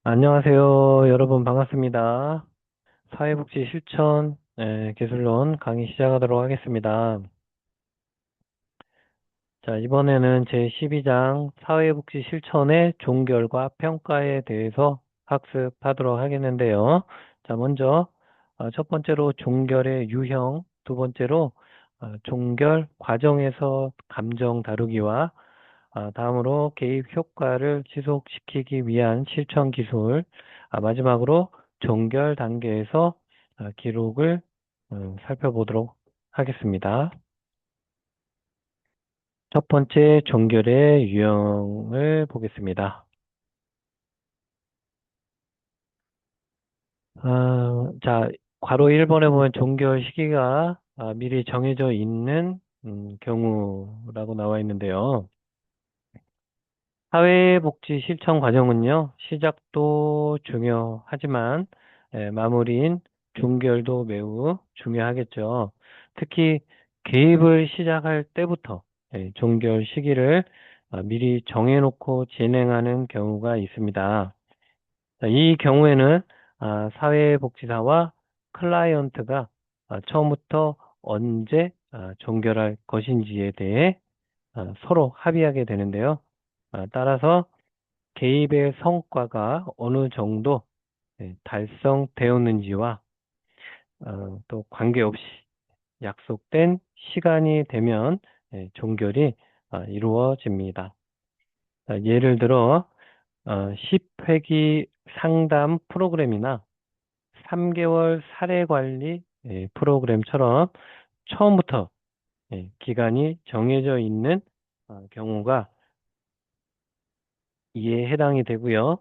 안녕하세요. 여러분 반갑습니다. 사회복지 실천 기술론 강의 시작하도록 하겠습니다. 자, 이번에는 제12장 사회복지 실천의 종결과 평가에 대해서 학습하도록 하겠는데요. 자, 먼저 첫 번째로 종결의 유형, 두 번째로 종결 과정에서 감정 다루기와 다음으로 개입 효과를 지속시키기 위한 실천 기술, 마지막으로 종결 단계에서 기록을 살펴보도록 하겠습니다. 첫 번째 종결의 유형을 보겠습니다. 자, 괄호 1번에 보면 종결 시기가 미리 정해져 있는 경우라고 나와 있는데요. 사회복지 실천 과정은요, 시작도 중요하지만 마무리인 종결도 매우 중요하겠죠. 특히 개입을 시작할 때부터 종결 시기를 미리 정해놓고 진행하는 경우가 있습니다. 자, 이 경우에는 사회복지사와 클라이언트가 처음부터 언제 종결할 것인지에 대해 서로 합의하게 되는데요. 따라서 개입의 성과가 어느 정도 달성되었는지와 또 관계없이 약속된 시간이 되면 종결이 이루어집니다. 예를 들어 10회기 상담 프로그램이나 3개월 사례관리 프로그램처럼 처음부터 기간이 정해져 있는 경우가 이에 해당이 되고요.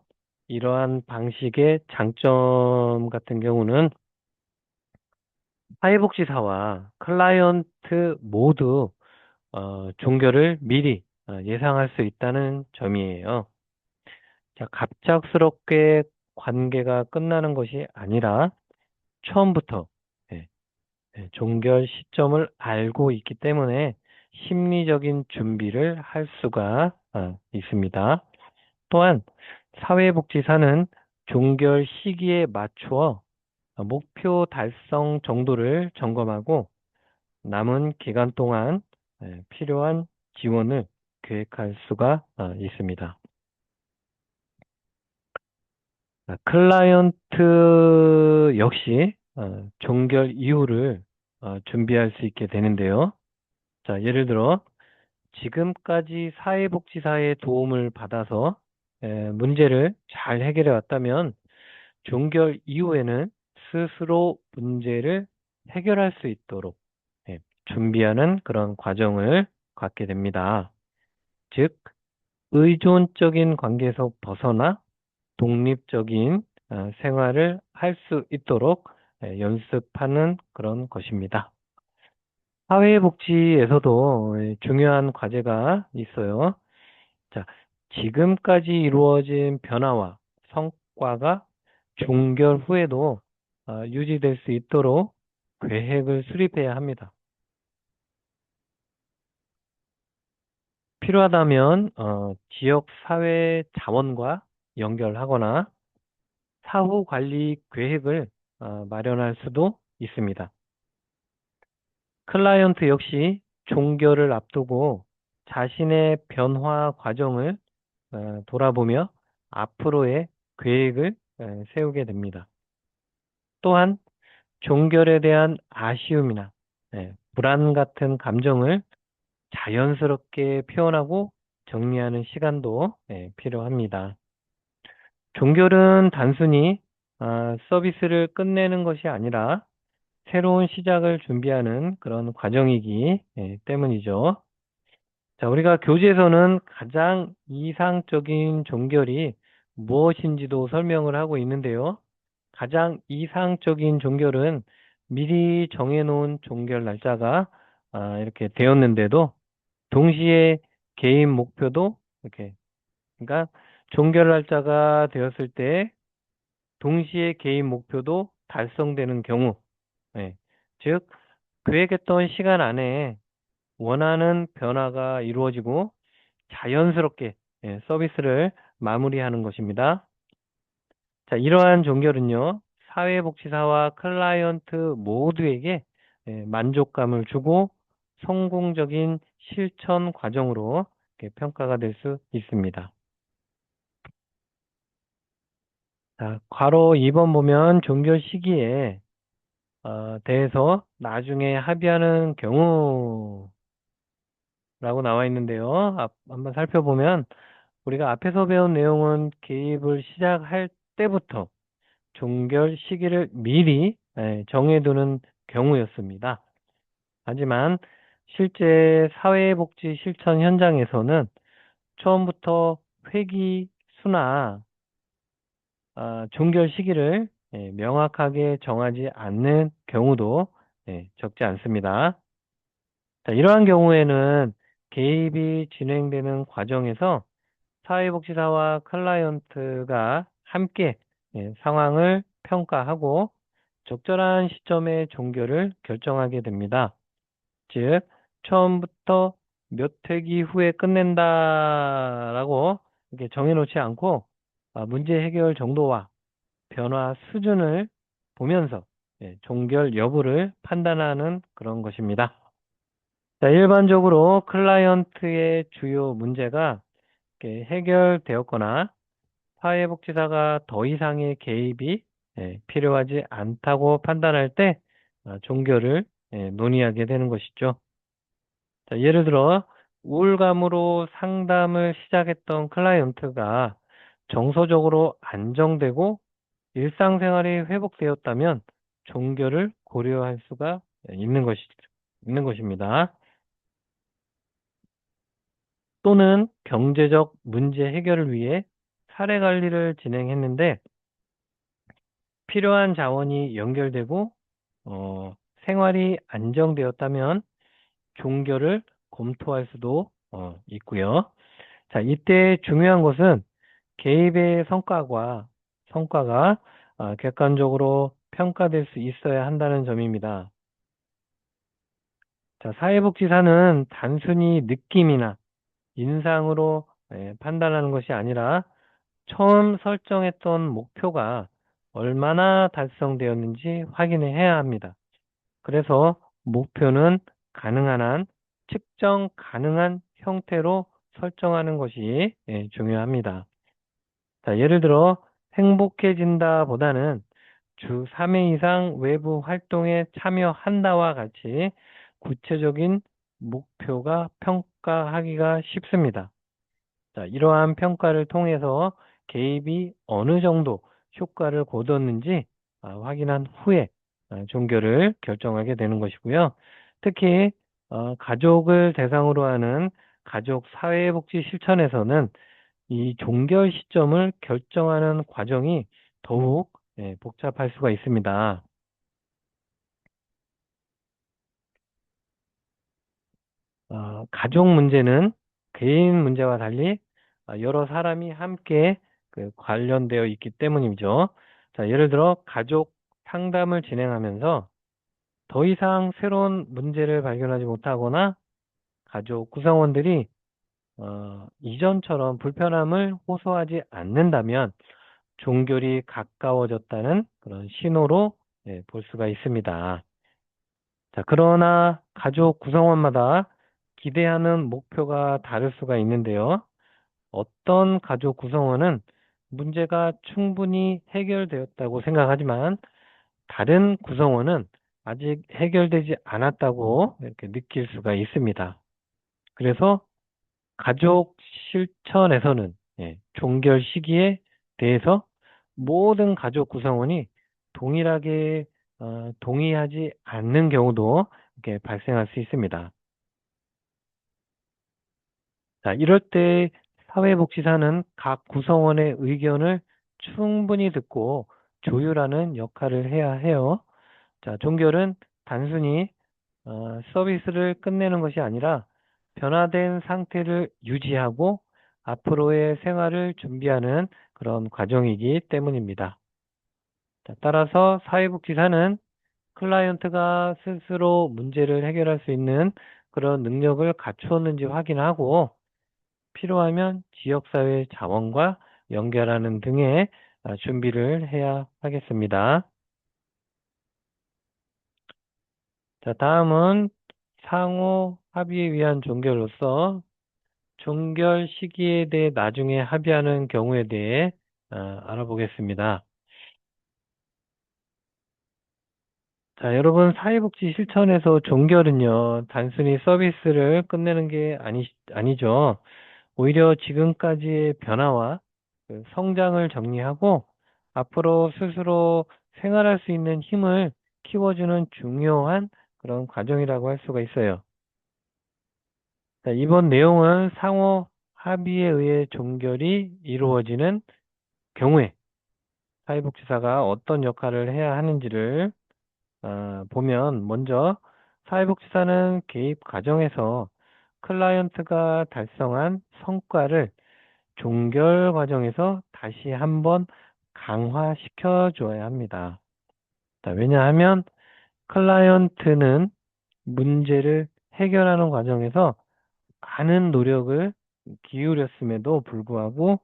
이러한 방식의 장점 같은 경우는 사회복지사와 클라이언트 모두 종결을 미리 예상할 수 있다는 점이에요. 자, 갑작스럽게 관계가 끝나는 것이 아니라 처음부터 예, 종결 시점을 알고 있기 때문에 심리적인 준비를 할 수가 있습니다. 또한 사회복지사는 종결 시기에 맞추어 목표 달성 정도를 점검하고 남은 기간 동안 필요한 지원을 계획할 수가 있습니다. 클라이언트 역시 종결 이후를 준비할 수 있게 되는데요. 자, 예를 들어 지금까지 사회복지사의 도움을 받아서 문제를 잘 해결해 왔다면 종결 이후에는 스스로 문제를 해결할 수 있도록 준비하는 그런 과정을 갖게 됩니다. 즉, 의존적인 관계에서 벗어나 독립적인 생활을 할 수 있도록 연습하는 그런 것입니다. 사회복지에서도 중요한 과제가 있어요. 자, 지금까지 이루어진 변화와 성과가 종결 후에도 유지될 수 있도록 계획을 수립해야 합니다. 필요하다면 지역 사회 자원과 연결하거나 사후 관리 계획을 마련할 수도 있습니다. 클라이언트 역시 종결을 앞두고 자신의 변화 과정을 돌아보며 앞으로의 계획을 세우게 됩니다. 또한 종결에 대한 아쉬움이나 불안 같은 감정을 자연스럽게 표현하고 정리하는 시간도 필요합니다. 종결은 단순히 서비스를 끝내는 것이 아니라 새로운 시작을 준비하는 그런 과정이기 때문이죠. 자, 우리가 교재에서는 가장 이상적인 종결이 무엇인지도 설명을 하고 있는데요. 가장 이상적인 종결은 미리 정해놓은 종결 날짜가 이렇게 되었는데도 동시에 개인 목표도 이렇게, 그러니까 종결 날짜가 되었을 때 동시에 개인 목표도 달성되는 경우, 예, 즉 계획했던 시간 안에 원하는 변화가 이루어지고 자연스럽게 서비스를 마무리하는 것입니다. 자, 이러한 종결은요, 사회복지사와 클라이언트 모두에게 만족감을 주고 성공적인 실천 과정으로 이렇게 평가가 될 수 있습니다. 자, 괄호 2번 보면 종결 시기에 대해서 나중에 합의하는 경우라고 나와 있는데요. 한번 살펴보면 우리가 앞에서 배운 내용은 개입을 시작할 때부터 종결 시기를 미리 정해두는 경우였습니다. 하지만 실제 사회복지 실천 현장에서는 처음부터 회기 수나 종결 시기를 명확하게 정하지 않는 경우도 적지 않습니다. 자, 이러한 경우에는 개입이 진행되는 과정에서 사회복지사와 클라이언트가 함께 상황을 평가하고 적절한 시점에 종결을 결정하게 됩니다. 즉, 처음부터 몇 회기 후에 끝낸다라고 이렇게 정해놓지 않고 문제 해결 정도와 변화 수준을 보면서 종결 여부를 판단하는 그런 것입니다. 자, 일반적으로 클라이언트의 주요 문제가 이렇게 해결되었거나 사회복지사가 더 이상의 개입이 필요하지 않다고 판단할 때 종결을 논의하게 되는 것이죠. 자, 예를 들어 우울감으로 상담을 시작했던 클라이언트가 정서적으로 안정되고 일상생활이 회복되었다면 종결을 고려할 수가 있는 것입니다. 또는 경제적 문제 해결을 위해 사례 관리를 진행했는데 필요한 자원이 연결되고 생활이 안정되었다면 종결을 검토할 수도 있고요. 자, 이때 중요한 것은 개입의 성과가 객관적으로 평가될 수 있어야 한다는 점입니다. 자, 사회복지사는 단순히 느낌이나 인상으로 판단하는 것이 아니라 처음 설정했던 목표가 얼마나 달성되었는지 확인해야 합니다. 그래서 목표는 가능한 한 측정 가능한 형태로 설정하는 것이 중요합니다. 자, 예를 들어 행복해진다 보다는 주 3회 이상 외부 활동에 참여한다와 같이 구체적인 목표가 평가하기가 쉽습니다. 자, 이러한 평가를 통해서 개입이 어느 정도 효과를 거뒀는지 확인한 후에 종결을 결정하게 되는 것이고요. 특히 가족을 대상으로 하는 가족 사회복지 실천에서는 이 종결 시점을 결정하는 과정이 더욱 복잡할 수가 있습니다. 가족 문제는 개인 문제와 달리 여러 사람이 함께 관련되어 있기 때문이죠. 자, 예를 들어 가족 상담을 진행하면서 더 이상 새로운 문제를 발견하지 못하거나 가족 구성원들이 이전처럼 불편함을 호소하지 않는다면 종결이 가까워졌다는 그런 신호로 볼 수가 있습니다. 자, 그러나 가족 구성원마다 기대하는 목표가 다를 수가 있는데요. 어떤 가족 구성원은 문제가 충분히 해결되었다고 생각하지만 다른 구성원은 아직 해결되지 않았다고 이렇게 느낄 수가 있습니다. 그래서 가족 실천에서는 종결 시기에 대해서 모든 가족 구성원이 동일하게 동의하지 않는 경우도 이렇게 발생할 수 있습니다. 자, 이럴 때 사회복지사는 각 구성원의 의견을 충분히 듣고 조율하는 역할을 해야 해요. 자, 종결은 단순히 서비스를 끝내는 것이 아니라 변화된 상태를 유지하고 앞으로의 생활을 준비하는 그런 과정이기 때문입니다. 자, 따라서 사회복지사는 클라이언트가 스스로 문제를 해결할 수 있는 그런 능력을 갖추었는지 확인하고 필요하면 지역사회 자원과 연결하는 등의 준비를 해야 하겠습니다. 자, 다음은 상호 합의에 의한 종결로서 종결 시기에 대해 나중에 합의하는 경우에 대해 알아보겠습니다. 자, 여러분, 사회복지 실천에서 종결은요, 단순히 서비스를 끝내는 게 아니죠. 오히려 지금까지의 변화와 그 성장을 정리하고 앞으로 스스로 생활할 수 있는 힘을 키워주는 중요한 그런 과정이라고 할 수가 있어요. 자, 이번 내용은 상호 합의에 의해 종결이 이루어지는 경우에 사회복지사가 어떤 역할을 해야 하는지를 보면 먼저 사회복지사는 개입 과정에서 클라이언트가 달성한 성과를 종결 과정에서 다시 한번 강화시켜 줘야 합니다. 자, 왜냐하면 클라이언트는 문제를 해결하는 과정에서 많은 노력을 기울였음에도 불구하고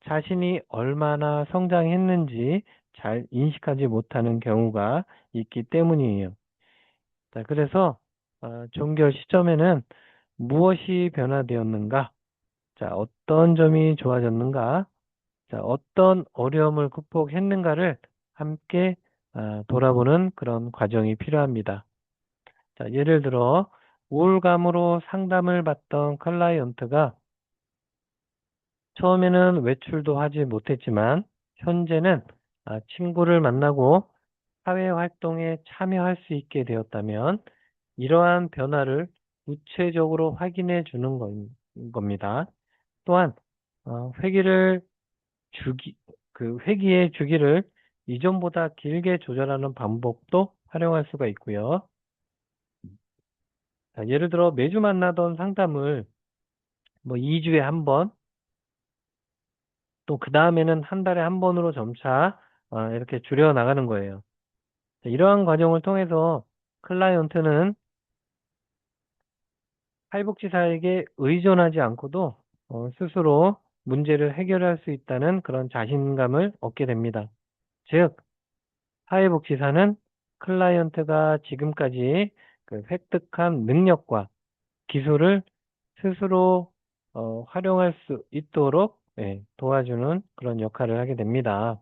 자신이 얼마나 성장했는지 잘 인식하지 못하는 경우가 있기 때문이에요. 자, 그래서 종결 시점에는 무엇이 변화되었는가? 자, 어떤 점이 좋아졌는가? 자, 어떤 어려움을 극복했는가를 함께 돌아보는 그런 과정이 필요합니다. 자, 예를 들어 우울감으로 상담을 받던 클라이언트가 처음에는 외출도 하지 못했지만 현재는 친구를 만나고 사회 활동에 참여할 수 있게 되었다면 이러한 변화를 구체적으로 확인해 주는 겁니다. 또한 회기를 주기 그 회기의 주기를 이전보다 길게 조절하는 방법도 활용할 수가 있고요. 자, 예를 들어 매주 만나던 상담을 뭐 2주에 한 번, 또 그 다음에는 한 달에 한 번으로 점차 이렇게 줄여 나가는 거예요. 자, 이러한 과정을 통해서 클라이언트는 사회복지사에게 의존하지 않고도 스스로 문제를 해결할 수 있다는 그런 자신감을 얻게 됩니다. 즉, 사회복지사는 클라이언트가 지금까지 그 획득한 능력과 기술을 스스로 활용할 수 있도록 도와주는 그런 역할을 하게 됩니다.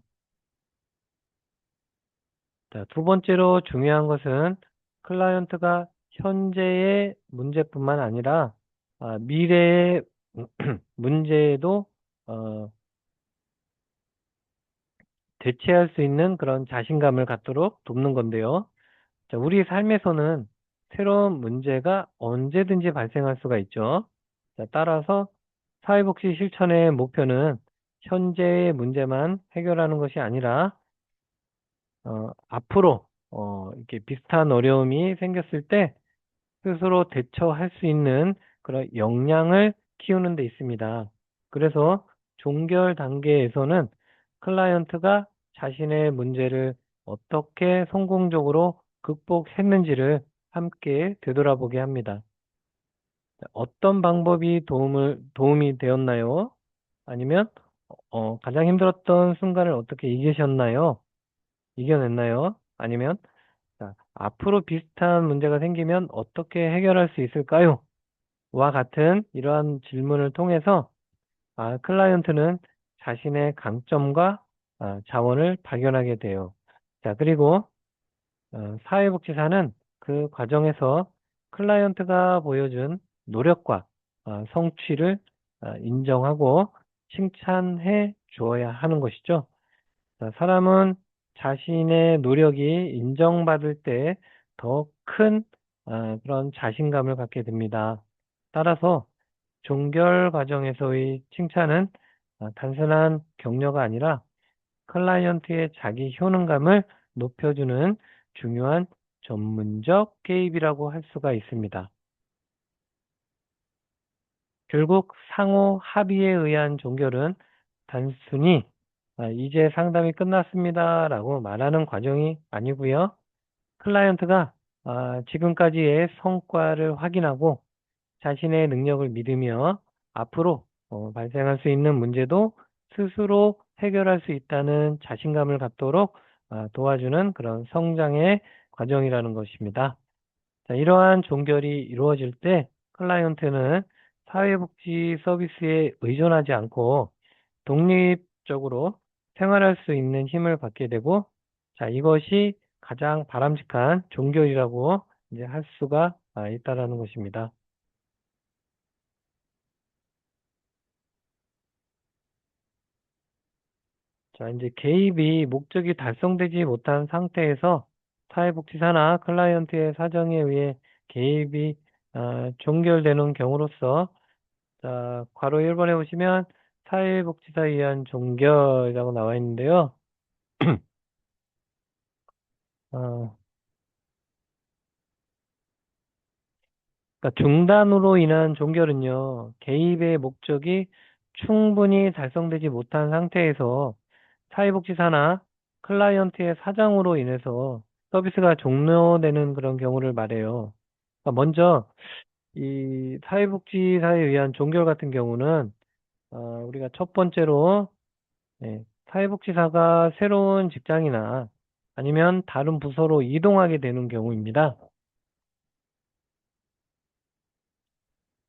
자, 두 번째로 중요한 것은 클라이언트가 현재의 문제뿐만 아니라 미래의 문제에도 어, 대체할 수 있는 그런 자신감을 갖도록 돕는 건데요. 자, 우리 삶에서는 새로운 문제가 언제든지 발생할 수가 있죠. 자, 따라서 사회복지 실천의 목표는 현재의 문제만 해결하는 것이 아니라 앞으로 이렇게 비슷한 어려움이 생겼을 때 스스로 대처할 수 있는 그런 역량을 키우는 데 있습니다. 그래서 종결 단계에서는 클라이언트가 자신의 문제를 어떻게 성공적으로 극복했는지를 함께 되돌아보게 합니다. 어떤 방법이 도움이 되었나요? 아니면 가장 힘들었던 순간을 어떻게 이겨냈나요? 아니면 자, 앞으로 비슷한 문제가 생기면 어떻게 해결할 수 있을까요? 와 같은 이러한 질문을 통해서 클라이언트는 자신의 강점과 자원을 발견하게 돼요. 자, 그리고 사회복지사는 그 과정에서 클라이언트가 보여준 노력과 성취를 인정하고 칭찬해 주어야 하는 것이죠. 자, 사람은 자신의 노력이 인정받을 때 더 큰 그런 자신감을 갖게 됩니다. 따라서 종결 과정에서의 칭찬은 단순한 격려가 아니라 클라이언트의 자기 효능감을 높여주는 중요한 전문적 개입이라고 할 수가 있습니다. 결국 상호 합의에 의한 종결은 단순히 이제 상담이 끝났습니다라고 말하는 과정이 아니고요. 클라이언트가 지금까지의 성과를 확인하고 자신의 능력을 믿으며 앞으로 발생할 수 있는 문제도 스스로 해결할 수 있다는 자신감을 갖도록 도와주는 그런 성장의 과정이라는 것입니다. 자, 이러한 종결이 이루어질 때 클라이언트는 사회복지 서비스에 의존하지 않고 독립적으로 생활할 수 있는 힘을 갖게 되고, 자, 이것이 가장 바람직한 종결이라고 이제 할 수가 있다라는 것입니다. 자, 이제 개입이 목적이 달성되지 못한 상태에서 사회복지사나 클라이언트의 사정에 의해 개입이 종결되는 경우로서, 자, 괄호 1번에 보시면 사회복지사에 의한 종결이라고 나와 있는데요. 어, 그러니까 중단으로 인한 종결은요, 개입의 목적이 충분히 달성되지 못한 상태에서 사회복지사나 클라이언트의 사정으로 인해서 서비스가 종료되는 그런 경우를 말해요. 그러니까 먼저 이 사회복지사에 의한 종결 같은 경우는 우리가 첫 번째로 사회복지사가 새로운 직장이나 아니면 다른 부서로 이동하게 되는 경우입니다.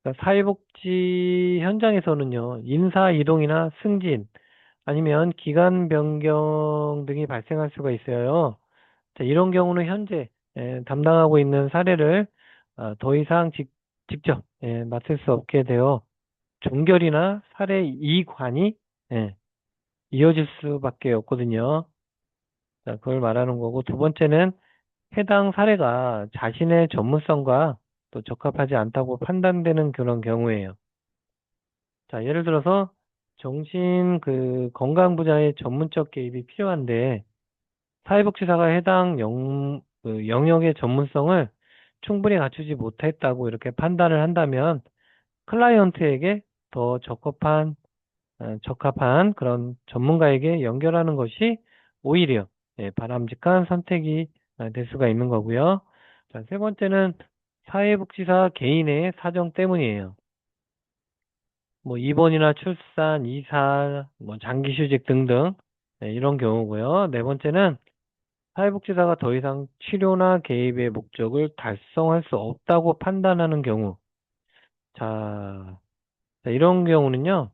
그러니까 사회복지 현장에서는요, 인사 이동이나 승진, 아니면 기간 변경 등이 발생할 수가 있어요. 자, 이런 경우는 현재 담당하고 있는 사례를 더 이상 직접 맡을 수 없게 되어 종결이나 사례 이관이 예, 이어질 수밖에 없거든요. 자, 그걸 말하는 거고, 두 번째는 해당 사례가 자신의 전문성과 또 적합하지 않다고 판단되는 그런 경우예요. 자, 예를 들어서 정신 건강 분야의 전문적 개입이 필요한데 사회복지사가 해당 영역의 전문성을 충분히 갖추지 못했다고 이렇게 판단을 한다면 클라이언트에게 더 적합한 그런 전문가에게 연결하는 것이 오히려 바람직한 선택이 될 수가 있는 거고요. 자, 세 번째는 사회복지사 개인의 사정 때문이에요. 뭐 입원이나 출산, 이사, 뭐 장기휴직 등등 이런 경우고요. 네 번째는 사회복지사가 더 이상 치료나 개입의 목적을 달성할 수 없다고 판단하는 경우. 자, 이런 경우는요.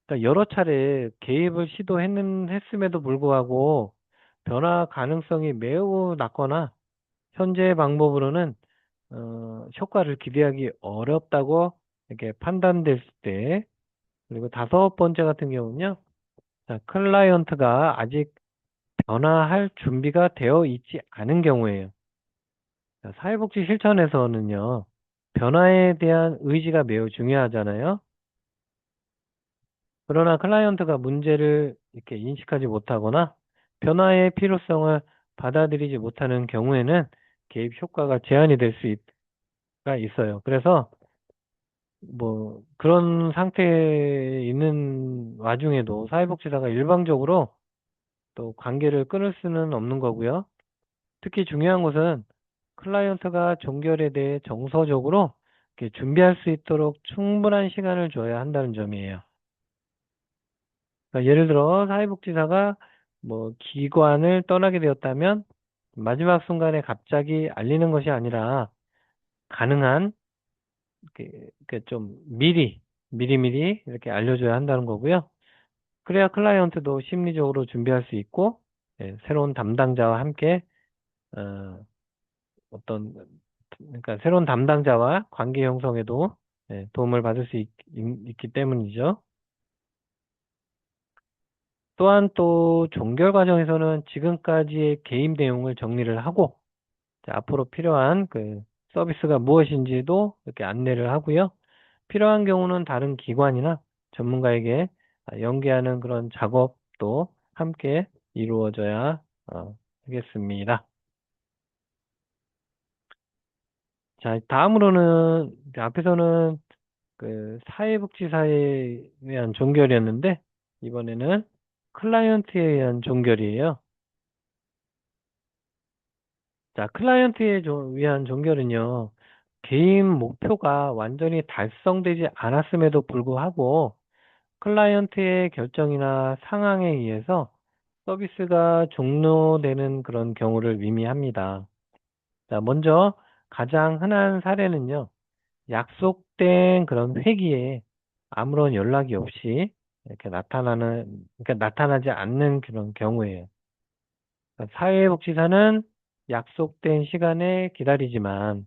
그러니까 여러 차례 개입을 했음에도 불구하고 변화 가능성이 매우 낮거나 현재 방법으로는 효과를 기대하기 어렵다고 이렇게 판단됐을 때, 그리고 다섯 번째 같은 경우는요. 자, 클라이언트가 아직 변화할 준비가 되어 있지 않은 경우에요. 자, 사회복지 실천에서는요, 변화에 대한 의지가 매우 중요하잖아요. 그러나 클라이언트가 문제를 이렇게 인식하지 못하거나 변화의 필요성을 받아들이지 못하는 경우에는 개입 효과가 제한이 될 수가 있어요. 그래서 뭐 그런 상태에 있는 와중에도 사회복지사가 일방적으로 또 관계를 끊을 수는 없는 거고요. 특히 중요한 것은 클라이언트가 종결에 대해 정서적으로 이렇게 준비할 수 있도록 충분한 시간을 줘야 한다는 점이에요. 그러니까 예를 들어 사회복지사가 뭐 기관을 떠나게 되었다면 마지막 순간에 갑자기 알리는 것이 아니라 가능한 좀 미리미리 이렇게 알려줘야 한다는 거고요. 그래야 클라이언트도 심리적으로 준비할 수 있고 새로운 담당자와 함께 어, 어떤 그러니까 새로운 담당자와 관계 형성에도 도움을 받을 수 있기 때문이죠. 또한 또 종결 과정에서는 지금까지의 개입 내용을 정리를 하고 자, 앞으로 필요한 서비스가 무엇인지도 이렇게 안내를 하고요. 필요한 경우는 다른 기관이나 전문가에게 연계하는 그런 작업도 함께 이루어져야 하겠습니다. 자, 다음으로는 앞에서는 사회복지사에 의한 종결이었는데 이번에는 클라이언트에 의한 종결이에요. 자, 위한 종결은요, 개인 목표가 완전히 달성되지 않았음에도 불구하고 클라이언트의 결정이나 상황에 의해서 서비스가 종료되는 그런 경우를 의미합니다. 자, 먼저 가장 흔한 사례는요. 약속된 그런 회기에 아무런 연락이 없이 이렇게 그러니까 나타나지 않는 그런 경우예요. 그러니까 사회복지사는 약속된 시간에 기다리지만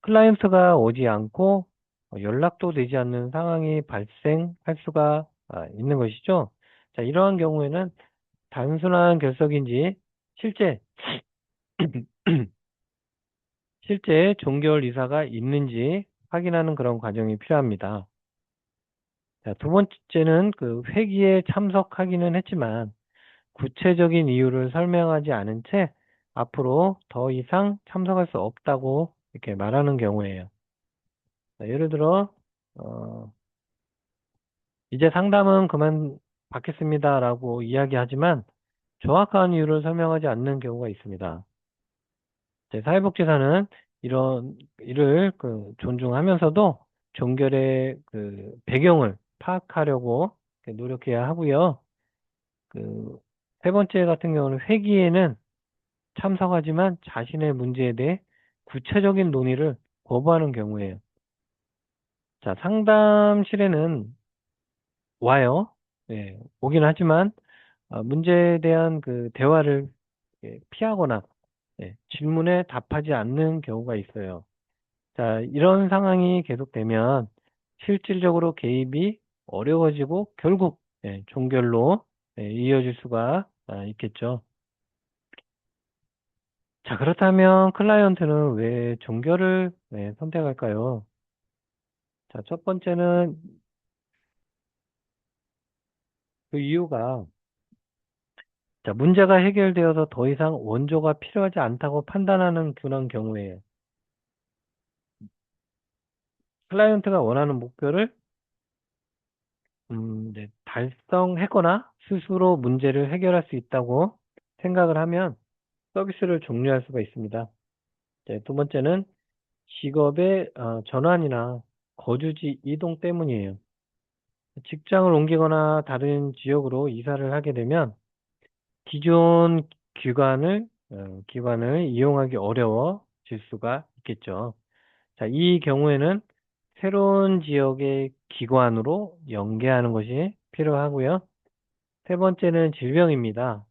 클라이언트가 오지 않고 연락도 되지 않는 상황이 발생할 수가 있는 것이죠. 자, 이러한 경우에는 단순한 결석인지 실제 실제 종결 이사가 있는지 확인하는 그런 과정이 필요합니다. 자, 두 번째는 그 회기에 참석하기는 했지만 구체적인 이유를 설명하지 않은 채 앞으로 더 이상 참석할 수 없다고 이렇게 말하는 경우예요. 자, 예를 들어 어, 이제 상담은 그만 받겠습니다라고 이야기하지만 정확한 이유를 설명하지 않는 경우가 있습니다. 사회복지사는 이런 일을 존중하면서도 종결의 그 배경을 파악하려고 노력해야 하고요. 그 세 번째 같은 경우는 회기에는 참석하지만 자신의 문제에 대해 구체적인 논의를 거부하는 경우에요. 자, 상담실에는 와요. 예, 오긴 하지만 문제에 대한 그 대화를 피하거나 질문에 답하지 않는 경우가 있어요. 자, 이런 상황이 계속되면 실질적으로 개입이 어려워지고 결국 종결로 이어질 수가 있겠죠. 자, 그렇다면 클라이언트는 왜 종결을 선택할까요? 자, 첫 번째는 그 이유가 자, 문제가 해결되어서 더 이상 원조가 필요하지 않다고 판단하는 그런 경우에요. 클라이언트가 원하는 목표를 달성했거나 스스로 문제를 해결할 수 있다고 생각을 하면 서비스를 종료할 수가 있습니다. 두 번째는 직업의 전환이나 거주지 이동 때문이에요. 직장을 옮기거나 다른 지역으로 이사를 하게 되면 기존 기관을 이용하기 어려워질 수가 있겠죠. 자, 이 경우에는 새로운 지역의 기관으로 연계하는 것이 필요하고요. 세 번째는 질병입니다.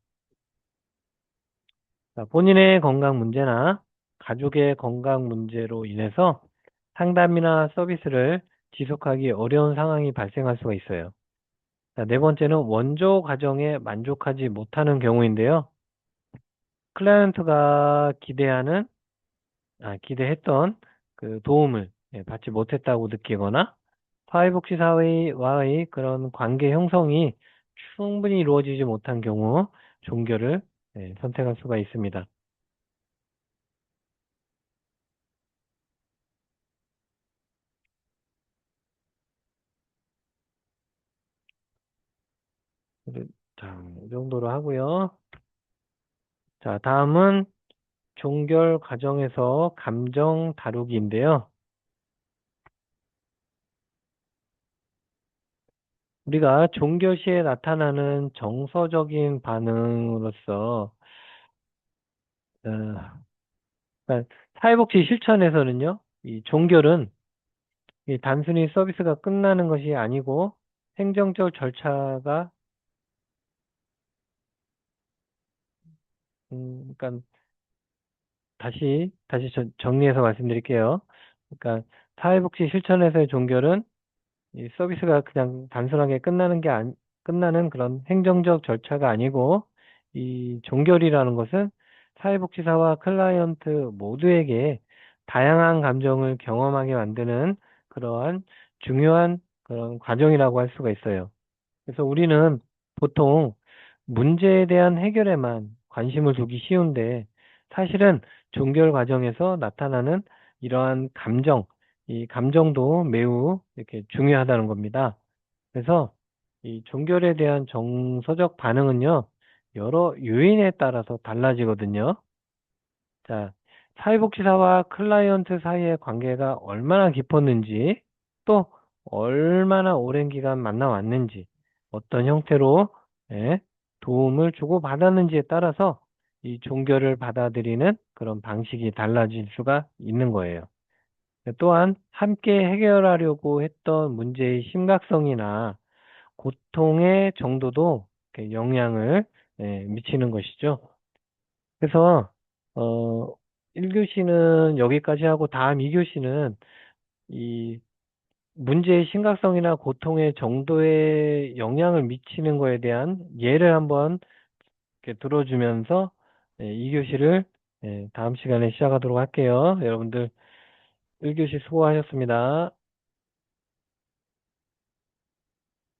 자, 본인의 건강 문제나 가족의 건강 문제로 인해서 상담이나 서비스를 지속하기 어려운 상황이 발생할 수가 있어요. 자, 네 번째는 원조 과정에 만족하지 못하는 경우인데요. 클라이언트가 기대했던 그 도움을 받지 못했다고 느끼거나 사회복지사회와의 그런 관계 형성이 충분히 이루어지지 못한 경우 종교를 선택할 수가 있습니다. 그래- 자, 이 정도로 하고요. 자, 다음은 종결 과정에서 감정 다루기인데요. 우리가 종결 시에 나타나는 정서적인 반응으로서 어, 그러니까 사회복지 실천에서는요, 이 종결은 이 단순히 서비스가 끝나는 것이 아니고 행정적 절차가 그러니까 다시 정리해서 말씀드릴게요. 그러니까 사회복지 실천에서의 종결은 이 서비스가 그냥 단순하게 끝나는 그런 행정적 절차가 아니고 이 종결이라는 것은 사회복지사와 클라이언트 모두에게 다양한 감정을 경험하게 만드는 그러한 중요한 그런 과정이라고 할 수가 있어요. 그래서 우리는 보통 문제에 대한 해결에만 관심을 두기 쉬운데 사실은 종결 과정에서 나타나는 이러한 이 감정도 매우 이렇게 중요하다는 겁니다. 그래서 이 종결에 대한 정서적 반응은요, 여러 요인에 따라서 달라지거든요. 자, 사회복지사와 클라이언트 사이의 관계가 얼마나 깊었는지, 또 얼마나 오랜 기간 만나왔는지, 어떤 형태로 예, 도움을 주고받았는지에 따라서 이 종교를 받아들이는 그런 방식이 달라질 수가 있는 거예요. 또한 함께 해결하려고 했던 문제의 심각성이나 고통의 정도도 이렇게 영향을 미치는 것이죠. 그래서 어, 1교시는 여기까지 하고 다음 2교시는 이 문제의 심각성이나 고통의 정도에 영향을 미치는 거에 대한 예를 한번 이렇게 들어주면서 2교시를 다음 시간에 시작하도록 할게요. 여러분들 1교시 수고하셨습니다.